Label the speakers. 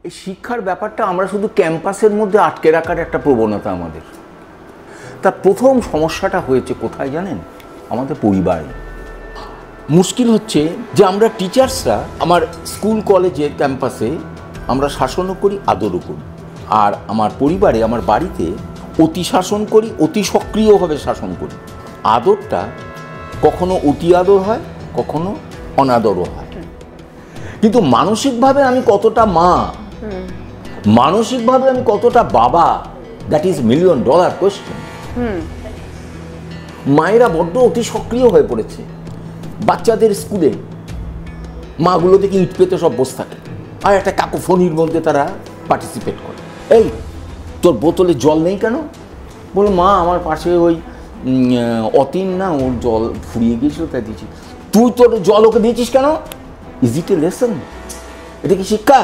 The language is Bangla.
Speaker 1: এই শিক্ষার ব্যাপারটা আমরা শুধু ক্যাম্পাসের মধ্যে আটকে রাখার একটা প্রবণতা আমাদের। তার প্রথম সমস্যাটা হয়েছে কোথায় জানেন? আমাদের পরিবারে। মুশকিল হচ্ছে যে আমরা টিচার্সরা আমার স্কুল কলেজের ক্যাম্পাসে আমরা শাসনও করি, আদরও করি। আর আমার পরিবারে, আমার বাড়িতে অতি শাসন করি, অতি সক্রিয়ভাবে শাসন করি। আদরটা কখনো অতি আদর হয়, কখনো অনাদরও হয়। কিন্তু মানসিকভাবে আমি কতটা মা, মানসিকভাবে আমি কতটা বাবা, দ্যাট ইজ $1,000,000 কোয়েশ্চেন। মায়েরা বড্ড অতি সক্রিয় হয়ে পড়েছে। বাচ্চাদের স্কুলে মাগুলো থেকে ইট পেতে সব বসে থাকে, আর একটা কাকোফোনির মধ্যে তারা পার্টিসিপেট করে। এই তোর বোতলে জল নেই কেন? বলো মা আমার পাশে ওই অতীন না, ওর জল ফুরিয়ে গিয়েছিল তাই দিয়েছি। তুই তোর জল ওকে দিয়েছিস কেন? Is it a lesson? এটা কি শিক্ষা?